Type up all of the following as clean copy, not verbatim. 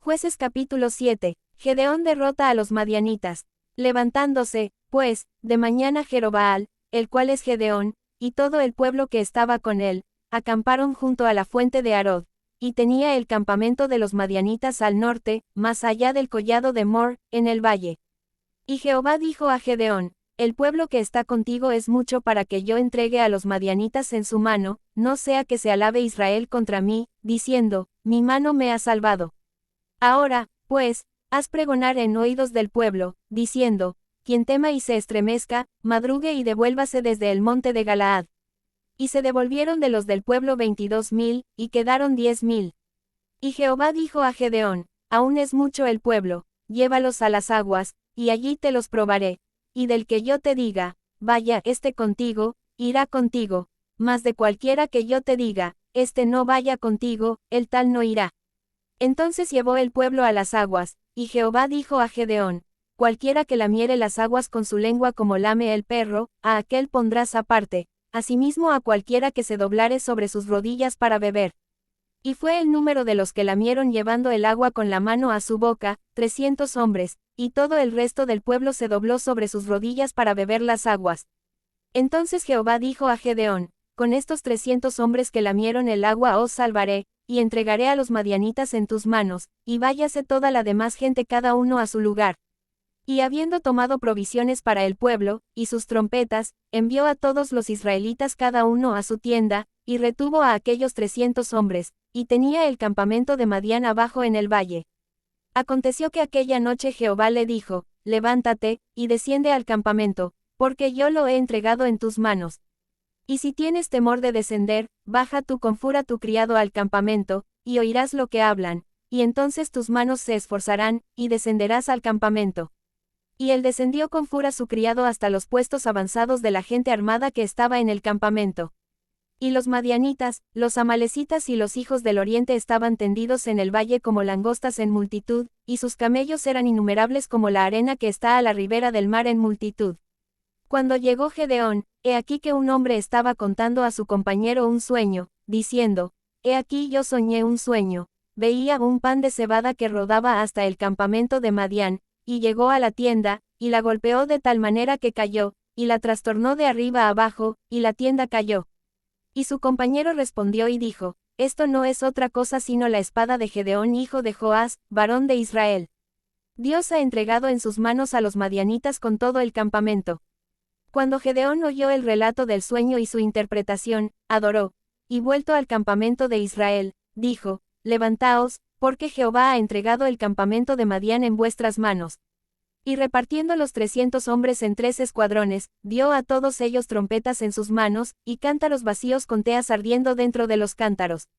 Jueces capítulo 7. Gedeón derrota a los madianitas. Levantándose, pues, de mañana Jerobbaal, el cual es Gedeón, y todo el pueblo que estaba con él, acamparon junto a la fuente de Harod, y tenía el campamento de los madianitas al norte, más allá del collado de Mor, en el valle. Y Jehová dijo a Gedeón: el pueblo que está contigo es mucho para que yo entregue a los madianitas en su mano, no sea que se alabe Israel contra mí, diciendo: mi mano me ha salvado. Ahora, pues, haz pregonar en oídos del pueblo, diciendo: quien tema y se estremezca, madrugue y devuélvase desde el monte de Galaad. Y se devolvieron de los del pueblo 22,000, y quedaron 10,000. Y Jehová dijo a Gedeón: aún es mucho el pueblo, llévalos a las aguas, y allí te los probaré. Y del que yo te diga: vaya contigo, irá contigo. Mas de cualquiera que yo te diga: no vaya contigo, el tal no irá. Entonces llevó el pueblo a las aguas, y Jehová dijo a Gedeón: cualquiera que lamiere las aguas con su lengua como lame el perro, a aquel pondrás aparte, asimismo a cualquiera que se doblare sobre sus rodillas para beber. Y fue el número de los que lamieron llevando el agua con la mano a su boca, 300 hombres, y todo el resto del pueblo se dobló sobre sus rodillas para beber las aguas. Entonces Jehová dijo a Gedeón: con estos 300 hombres que lamieron el agua os salvaré, y entregaré a los madianitas en tus manos, y váyase toda la demás gente cada uno a su lugar. Y habiendo tomado provisiones para el pueblo, y sus trompetas, envió a todos los israelitas cada uno a su tienda, y retuvo a aquellos 300 hombres, y tenía el campamento de Madián abajo en el valle. Aconteció que aquella noche Jehová le dijo: levántate, y desciende al campamento, porque yo lo he entregado en tus manos. Y si tienes temor de descender, baja tú con Fura tu criado al campamento, y oirás lo que hablan, y entonces tus manos se esforzarán, y descenderás al campamento. Y él descendió con Fura su criado hasta los puestos avanzados de la gente armada que estaba en el campamento. Y los madianitas, los amalecitas y los hijos del oriente estaban tendidos en el valle como langostas en multitud, y sus camellos eran innumerables como la arena que está a la ribera del mar en multitud. Cuando llegó Gedeón, he aquí que un hombre estaba contando a su compañero un sueño, diciendo: he aquí yo soñé un sueño, veía un pan de cebada que rodaba hasta el campamento de Madián, y llegó a la tienda, y la golpeó de tal manera que cayó, y la trastornó de arriba abajo, y la tienda cayó. Y su compañero respondió y dijo: esto no es otra cosa sino la espada de Gedeón hijo de Joás, varón de Israel. Dios ha entregado en sus manos a los madianitas con todo el campamento. Cuando Gedeón oyó el relato del sueño y su interpretación, adoró, y vuelto al campamento de Israel, dijo: levantaos, porque Jehová ha entregado el campamento de Madián en vuestras manos. Y repartiendo los 300 hombres en 3 escuadrones, dio a todos ellos trompetas en sus manos, y cántaros vacíos con teas ardiendo dentro de los cántaros.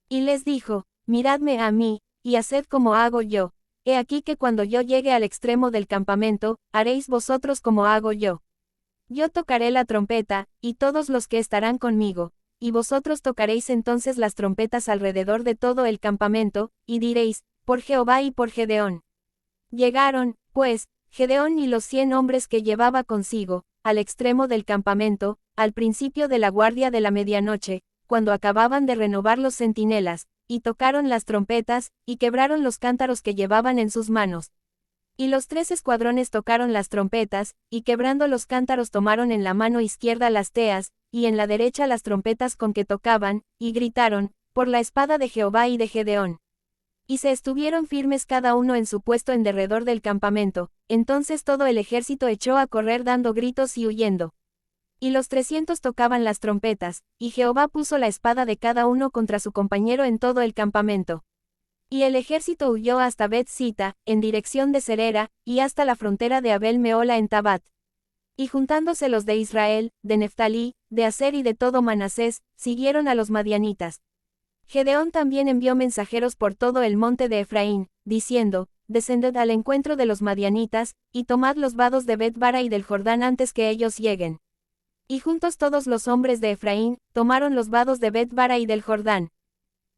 Y les dijo: miradme a mí, y haced como hago yo. He aquí que cuando yo llegue al extremo del campamento, haréis vosotros como hago yo. Yo tocaré la trompeta, y todos los que estarán conmigo, y vosotros tocaréis entonces las trompetas alrededor de todo el campamento, y diréis: por Jehová y por Gedeón. Llegaron, pues, Gedeón y los 100 hombres que llevaba consigo, al extremo del campamento, al principio de la guardia de la medianoche, cuando acababan de renovar los centinelas, y tocaron las trompetas, y quebraron los cántaros que llevaban en sus manos. Y los 3 escuadrones tocaron las trompetas, y quebrando los cántaros tomaron en la mano izquierda las teas, y en la derecha las trompetas con que tocaban, y gritaron: por la espada de Jehová y de Gedeón. Y se estuvieron firmes cada uno en su puesto en derredor del campamento. Entonces todo el ejército echó a correr dando gritos y huyendo. Y los 300 tocaban las trompetas, y Jehová puso la espada de cada uno contra su compañero en todo el campamento. Y el ejército huyó hasta Bet-sita, en dirección de Serera, y hasta la frontera de Abel-meola en Tabat. Y juntándose los de Israel, de Neftalí, de Aser y de todo Manasés, siguieron a los madianitas. Gedeón también envió mensajeros por todo el monte de Efraín, diciendo: descended al encuentro de los madianitas, y tomad los vados de Bet-bara y del Jordán antes que ellos lleguen. Y juntos todos los hombres de Efraín, tomaron los vados de Bet-bara y del Jordán.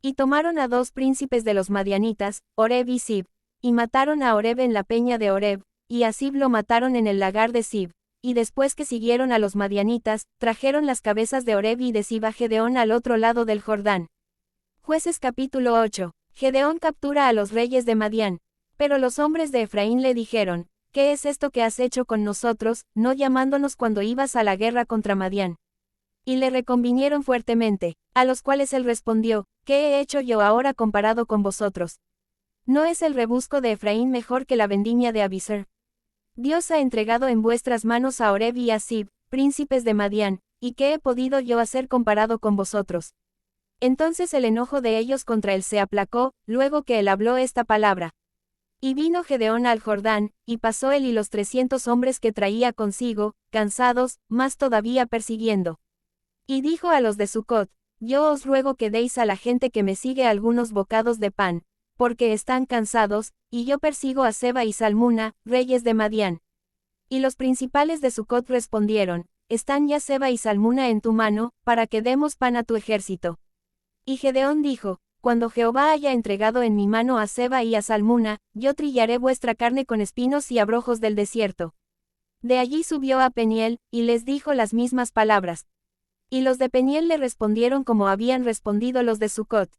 Y tomaron a 2 príncipes de los madianitas, Oreb y Sib, y mataron a Oreb en la peña de Oreb, y a Sib lo mataron en el lagar de Sib. Y después que siguieron a los madianitas, trajeron las cabezas de Oreb y de Sib a Gedeón al otro lado del Jordán. Jueces capítulo 8. Gedeón captura a los reyes de Madián. Pero los hombres de Efraín le dijeron, ¿qué es esto que has hecho con nosotros, no llamándonos cuando ibas a la guerra contra Madián? Y le reconvinieron fuertemente, a los cuales él respondió, ¿qué he hecho yo ahora comparado con vosotros? ¿No es el rebusco de Efraín mejor que la vendimia de Abiser? Dios ha entregado en vuestras manos a Oreb y a Sib, príncipes de Madián, ¿y qué he podido yo hacer comparado con vosotros? Entonces el enojo de ellos contra él se aplacó, luego que él habló esta palabra. Y vino Gedeón al Jordán, y pasó él y los 300 hombres que traía consigo, cansados, más todavía persiguiendo. Y dijo a los de Sucot, yo os ruego que deis a la gente que me sigue algunos bocados de pan, porque están cansados, y yo persigo a Seba y Salmuna, reyes de Madián. Y los principales de Sucot respondieron, están ya Seba y Salmuna en tu mano, para que demos pan a tu ejército. Y Gedeón dijo, cuando Jehová haya entregado en mi mano a Seba y a Salmuna, yo trillaré vuestra carne con espinos y abrojos del desierto. De allí subió a Peniel, y les dijo las mismas palabras. Y los de Peniel le respondieron como habían respondido los de Sucot.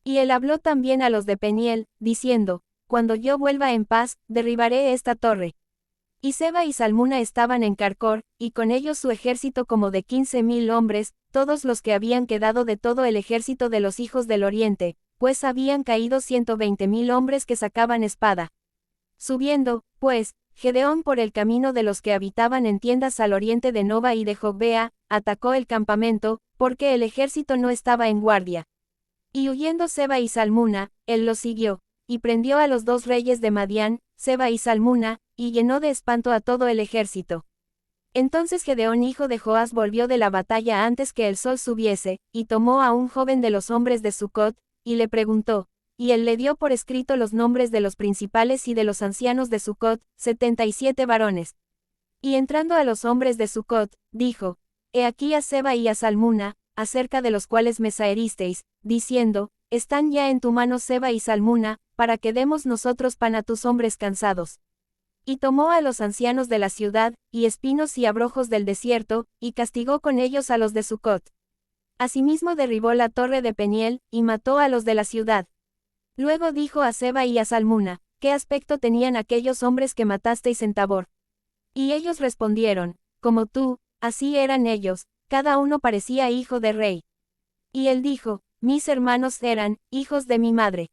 Y él habló también a los de Peniel, diciendo, cuando yo vuelva en paz, derribaré esta torre. Y Seba y Salmuna estaban en Carcor, y con ellos su ejército como de 15,000 hombres, todos los que habían quedado de todo el ejército de los hijos del oriente, pues habían caído 120,000 hombres que sacaban espada. Subiendo, pues, Gedeón por el camino de los que habitaban en tiendas al oriente de Nova y de Jogbea, atacó el campamento, porque el ejército no estaba en guardia. Y huyendo Seba y Salmuna, él los siguió, y prendió a los 2 reyes de Madián, Seba y Salmuna, y llenó de espanto a todo el ejército. Entonces Gedeón hijo de Joás volvió de la batalla antes que el sol subiese, y tomó a un joven de los hombres de Sucot, y le preguntó, y él le dio por escrito los nombres de los principales y de los ancianos de Sucot, 77 varones. Y entrando a los hombres de Sucot, dijo, he aquí a Seba y a Salmuna, acerca de los cuales me saheristeis, diciendo, están ya en tu mano Seba y Salmuna, para que demos nosotros pan a tus hombres cansados. Y tomó a los ancianos de la ciudad, y espinos y abrojos del desierto, y castigó con ellos a los de Sucot. Asimismo derribó la torre de Peniel, y mató a los de la ciudad. Luego dijo a Seba y a Salmuna, ¿qué aspecto tenían aquellos hombres que matasteis en Tabor? Y ellos respondieron, como tú, así eran ellos, cada uno parecía hijo de rey. Y él dijo, mis hermanos eran, hijos de mi madre.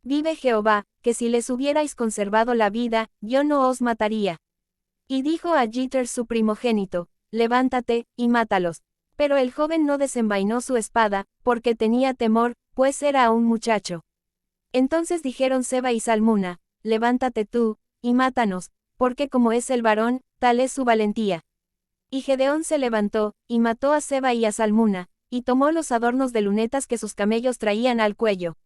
Vive Jehová, que si les hubierais conservado la vida, yo no os mataría. Y dijo a Jeter su primogénito, levántate, y mátalos. Pero el joven no desenvainó su espada, porque tenía temor, pues era aún muchacho. Entonces dijeron Seba y Salmuna, levántate tú, y mátanos, porque como es el varón, tal es su valentía. Y Gedeón se levantó, y mató a Seba y a Salmuna, y tomó los adornos de lunetas que sus camellos traían al cuello.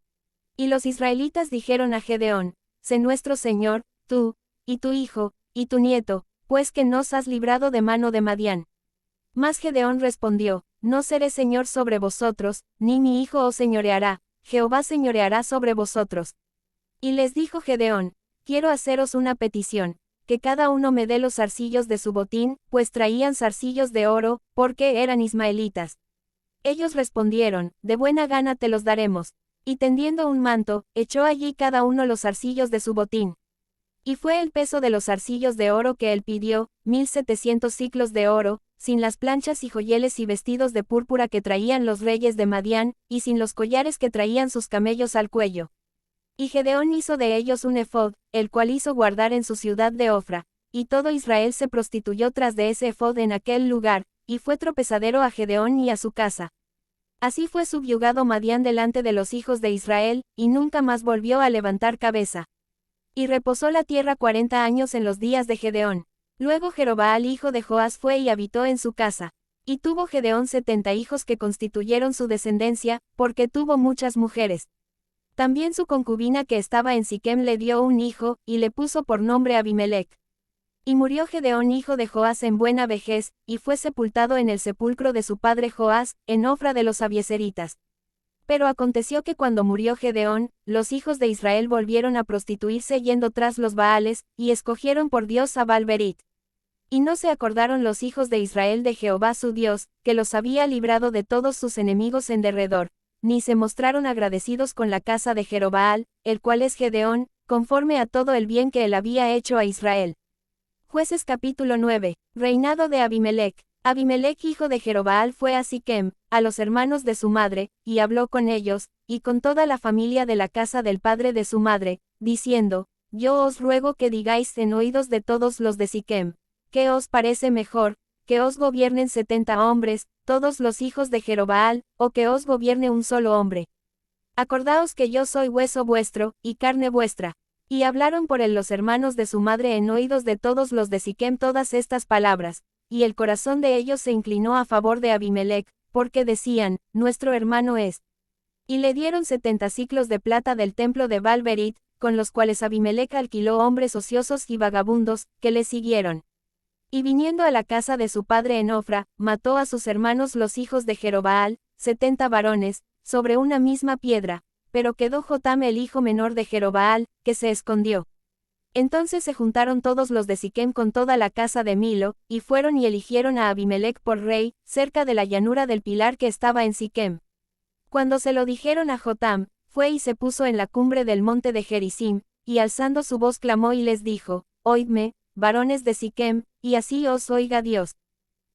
Y los israelitas dijeron a Gedeón, sé nuestro señor, tú, y tu hijo, y tu nieto, pues que nos has librado de mano de Madián. Mas Gedeón respondió, no seré señor sobre vosotros, ni mi hijo os señoreará, Jehová señoreará sobre vosotros. Y les dijo Gedeón, quiero haceros una petición, que cada uno me dé los zarcillos de su botín, pues traían zarcillos de oro, porque eran ismaelitas. Ellos respondieron, de buena gana te los daremos. Y tendiendo un manto, echó allí cada uno los zarcillos de su botín. Y fue el peso de los zarcillos de oro que él pidió, 1,700 siclos de oro, sin las planchas y joyeles y vestidos de púrpura que traían los reyes de Madián, y sin los collares que traían sus camellos al cuello. Y Gedeón hizo de ellos un efod, el cual hizo guardar en su ciudad de Ofra, y todo Israel se prostituyó tras de ese efod en aquel lugar, y fue tropezadero a Gedeón y a su casa. Así fue subyugado Madián delante de los hijos de Israel, y nunca más volvió a levantar cabeza. Y reposó la tierra 40 años en los días de Gedeón. Luego Jerobaal hijo de Joás fue y habitó en su casa. Y tuvo Gedeón 70 hijos que constituyeron su descendencia, porque tuvo muchas mujeres. También su concubina que estaba en Siquem le dio un hijo, y le puso por nombre Abimelech. Y murió Gedeón hijo de Joás en buena vejez, y fue sepultado en el sepulcro de su padre Joás, en Ofra de los abieseritas. Pero aconteció que cuando murió Gedeón, los hijos de Israel volvieron a prostituirse yendo tras los Baales, y escogieron por Dios a Baal-Berit. Y no se acordaron los hijos de Israel de Jehová su Dios, que los había librado de todos sus enemigos en derredor, ni se mostraron agradecidos con la casa de Jerobaal, el cual es Gedeón, conforme a todo el bien que él había hecho a Israel. Jueces capítulo 9. Reinado de Abimelech. Abimelech hijo de Jerobaal fue a Siquem, a los hermanos de su madre, y habló con ellos, y con toda la familia de la casa del padre de su madre, diciendo, yo os ruego que digáis en oídos de todos los de Siquem, ¿qué os parece mejor, que os gobiernen 70 hombres, todos los hijos de Jerobaal, o que os gobierne un solo hombre? Acordaos que yo soy hueso vuestro, y carne vuestra. Y hablaron por él los hermanos de su madre en oídos de todos los de Siquem todas estas palabras, y el corazón de ellos se inclinó a favor de Abimelech, porque decían, nuestro hermano es. Y le dieron 70 siclos de plata del templo de Baal-Berit, con los cuales Abimelech alquiló hombres ociosos y vagabundos, que le siguieron. Y viniendo a la casa de su padre en Ofra, mató a sus hermanos los hijos de Jerobaal, 70 varones, sobre una misma piedra, pero quedó Jotam el hijo menor de Jerobaal, que se escondió. Entonces se juntaron todos los de Siquem con toda la casa de Milo, y fueron y eligieron a Abimelech por rey, cerca de la llanura del pilar que estaba en Siquem. Cuando se lo dijeron a Jotam, fue y se puso en la cumbre del monte de Gerizim, y alzando su voz clamó y les dijo, oídme, varones de Siquem, y así os oiga Dios.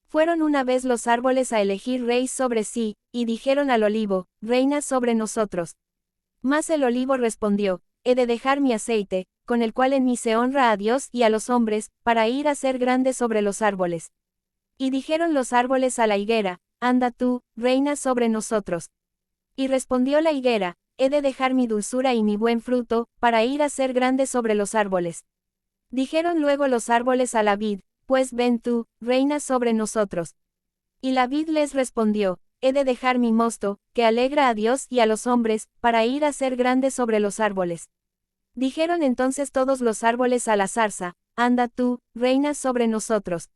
Fueron una vez los árboles a elegir rey sobre sí, y dijeron al olivo, reina sobre nosotros. Mas el olivo respondió, he de dejar mi aceite, con el cual en mí se honra a Dios y a los hombres, para ir a ser grande sobre los árboles. Y dijeron los árboles a la higuera, anda tú, reina sobre nosotros. Y respondió la higuera, he de dejar mi dulzura y mi buen fruto, para ir a ser grande sobre los árboles. Dijeron luego los árboles a la vid, pues ven tú, reina sobre nosotros. Y la vid les respondió, he de dejar mi mosto, que alegra a Dios y a los hombres, para ir a ser grande sobre los árboles. Dijeron entonces todos los árboles a la zarza, anda tú, reina sobre nosotros.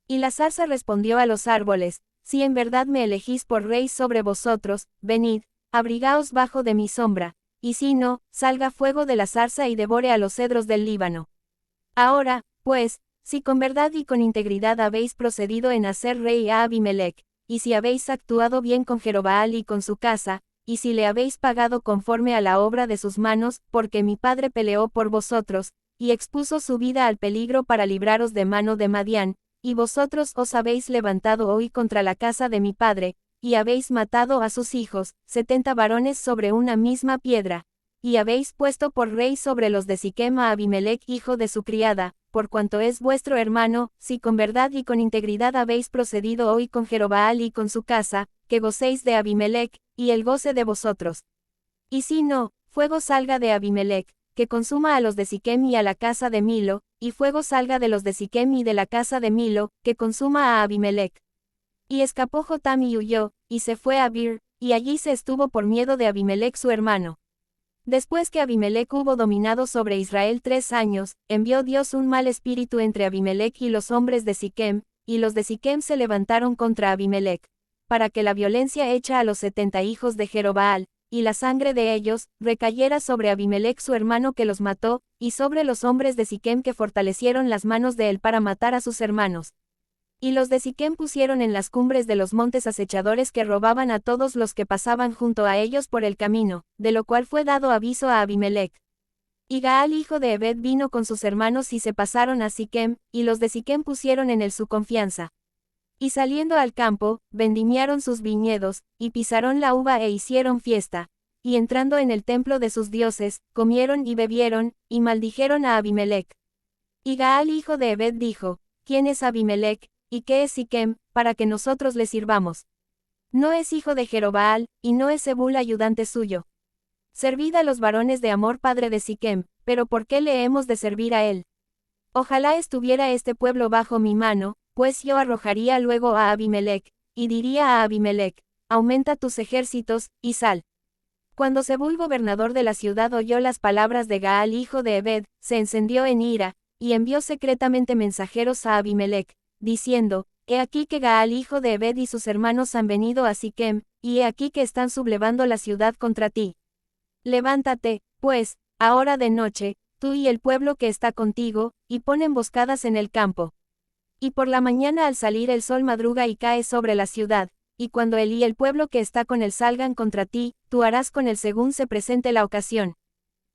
Y la zarza respondió a los árboles, si en verdad me elegís por rey sobre vosotros, venid, abrigaos bajo de mi sombra, y si no, salga fuego de la zarza y devore a los cedros del Líbano. Ahora, pues, si con verdad y con integridad habéis procedido en hacer rey a Abimelech, y si habéis actuado bien con Jerobaal y con su casa, y si le habéis pagado conforme a la obra de sus manos, porque mi padre peleó por vosotros, y expuso su vida al peligro para libraros de mano de Madián, y vosotros os habéis levantado hoy contra la casa de mi padre, y habéis matado a sus hijos, 70 varones sobre una misma piedra, y habéis puesto por rey sobre los de Siquem a Abimelech hijo de su criada, por cuanto es vuestro hermano, si con verdad y con integridad habéis procedido hoy con Jerobaal y con su casa, que gocéis de Abimelech, y él goce de vosotros. Y si no, fuego salga de Abimelech, que consuma a los de Siquem y a la casa de Milo, y fuego salga de los de Siquem y de la casa de Milo, que consuma a Abimelech. Y escapó Jotam y huyó, y se fue a Bir, y allí se estuvo por miedo de Abimelech su hermano. Después que Abimelech hubo dominado sobre Israel 3 años, envió Dios un mal espíritu entre Abimelech y los hombres de Siquem, y los de Siquem se levantaron contra Abimelech, para que la violencia hecha a los 70 hijos de Jerobaal, y la sangre de ellos, recayera sobre Abimelech su hermano que los mató, y sobre los hombres de Siquem que fortalecieron las manos de él para matar a sus hermanos. Y los de Siquem pusieron en las cumbres de los montes acechadores que robaban a todos los que pasaban junto a ellos por el camino, de lo cual fue dado aviso a Abimelech. Y Gaal hijo de Ebed vino con sus hermanos y se pasaron a Siquem, y los de Siquem pusieron en él su confianza. Y saliendo al campo, vendimiaron sus viñedos, y pisaron la uva e hicieron fiesta. Y entrando en el templo de sus dioses, comieron y bebieron, y maldijeron a Abimelech. Y Gaal hijo de Ebed dijo, ¿quién es Abimelech? ¿Y qué es Siquem, para que nosotros le sirvamos? No es hijo de Jerobaal, y no es Zebul ayudante suyo. Servid a los varones de Amor padre de Siquem, pero ¿por qué le hemos de servir a él? Ojalá estuviera este pueblo bajo mi mano, pues yo arrojaría luego a Abimelech, y diría a Abimelech, aumenta tus ejércitos, y sal. Cuando Zebul gobernador de la ciudad oyó las palabras de Gaal hijo de Ebed, se encendió en ira, y envió secretamente mensajeros a Abimelech, diciendo, he aquí que Gaal hijo de Ebed y sus hermanos han venido a Siquem, y he aquí que están sublevando la ciudad contra ti. Levántate, pues, ahora de noche, tú y el pueblo que está contigo, y pon emboscadas en el campo. Y por la mañana al salir el sol madruga y cae sobre la ciudad, y cuando él y el pueblo que está con él salgan contra ti, tú harás con él según se presente la ocasión.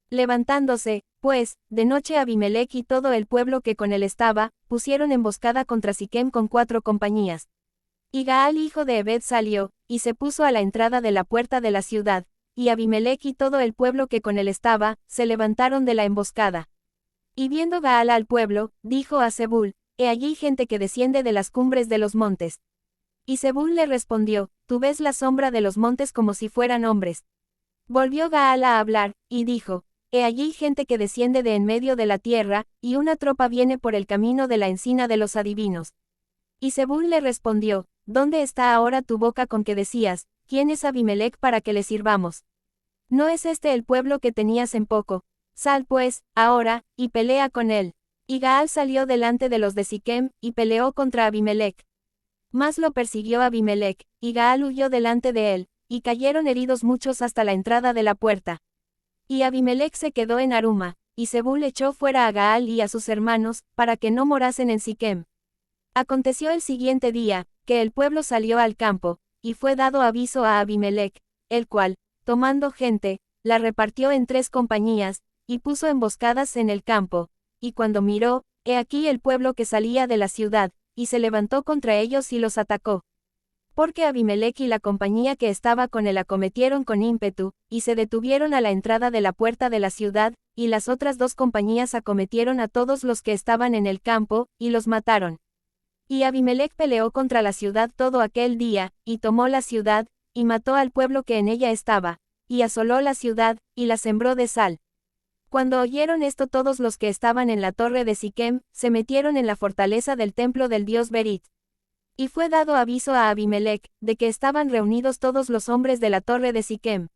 Levantándose, pues, de noche Abimelech y todo el pueblo que con él estaba, pusieron emboscada contra Siquem con 4 compañías. Y Gaal hijo de Ebed salió, y se puso a la entrada de la puerta de la ciudad, y Abimelech y todo el pueblo que con él estaba, se levantaron de la emboscada. Y viendo Gaal al pueblo, dijo a Zebul, he allí gente que desciende de las cumbres de los montes. Y Zebul le respondió, tú ves la sombra de los montes como si fueran hombres. Volvió Gaal a hablar, y dijo, he allí gente que desciende de en medio de la tierra, y una tropa viene por el camino de la encina de los adivinos. Y Zebul le respondió, ¿dónde está ahora tu boca con que decías, quién es Abimelech para que le sirvamos? ¿No es este el pueblo que tenías en poco? Sal pues, ahora, y pelea con él. Y Gaal salió delante de los de Siquem, y peleó contra Abimelech. Mas lo persiguió Abimelech, y Gaal huyó delante de él, y cayeron heridos muchos hasta la entrada de la puerta. Y Abimelech se quedó en Aruma, y Zebul echó fuera a Gaal y a sus hermanos, para que no morasen en Siquem. Aconteció el siguiente día, que el pueblo salió al campo, y fue dado aviso a Abimelech, el cual, tomando gente, la repartió en 3 compañías, y puso emboscadas en el campo, y cuando miró, he aquí el pueblo que salía de la ciudad, y se levantó contra ellos y los atacó. Porque Abimelech y la compañía que estaba con él acometieron con ímpetu, y se detuvieron a la entrada de la puerta de la ciudad, y las otras 2 compañías acometieron a todos los que estaban en el campo, y los mataron. Y Abimelech peleó contra la ciudad todo aquel día, y tomó la ciudad, y mató al pueblo que en ella estaba, y asoló la ciudad, y la sembró de sal. Cuando oyeron esto todos los que estaban en la torre de Siquem, se metieron en la fortaleza del templo del dios Berit. Y fue dado aviso a Abimelech, de que estaban reunidos todos los hombres de la torre de Siquem.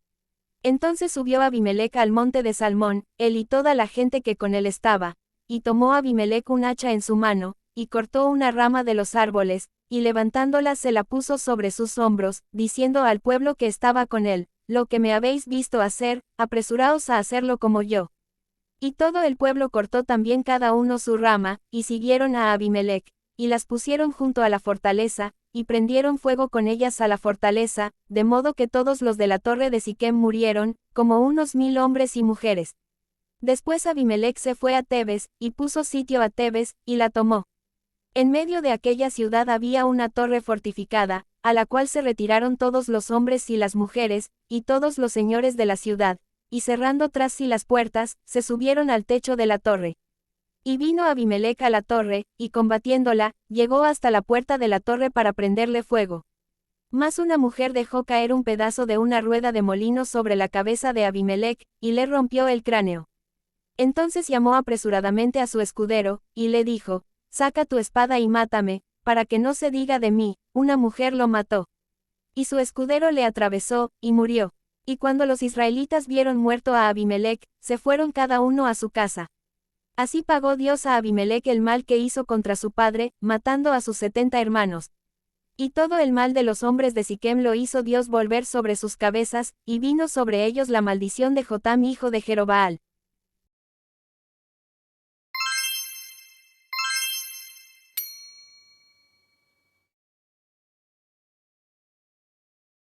Entonces subió Abimelech al monte de Salmón, él y toda la gente que con él estaba, y tomó Abimelech un hacha en su mano, y cortó una rama de los árboles, y levantándola se la puso sobre sus hombros, diciendo al pueblo que estaba con él, lo que me habéis visto hacer, apresuraos a hacerlo como yo. Y todo el pueblo cortó también cada uno su rama, y siguieron a Abimelech, y las pusieron junto a la fortaleza, y prendieron fuego con ellas a la fortaleza, de modo que todos los de la torre de Siquem murieron, como unos 1000 hombres y mujeres. Después Abimelech se fue a Tebes, y puso sitio a Tebes, y la tomó. En medio de aquella ciudad había una torre fortificada, a la cual se retiraron todos los hombres y las mujeres, y todos los señores de la ciudad, y cerrando tras sí las puertas, se subieron al techo de la torre. Y vino Abimelech a la torre, y combatiéndola, llegó hasta la puerta de la torre para prenderle fuego. Mas una mujer dejó caer un pedazo de una rueda de molino sobre la cabeza de Abimelech, y le rompió el cráneo. Entonces llamó apresuradamente a su escudero, y le dijo, saca tu espada y mátame, para que no se diga de mí, una mujer lo mató. Y su escudero le atravesó, y murió. Y cuando los israelitas vieron muerto a Abimelech, se fueron cada uno a su casa. Así pagó Dios a Abimelech el mal que hizo contra su padre, matando a sus 70 hermanos. Y todo el mal de los hombres de Siquem lo hizo Dios volver sobre sus cabezas, y vino sobre ellos la maldición de Jotam hijo de Jerobaal.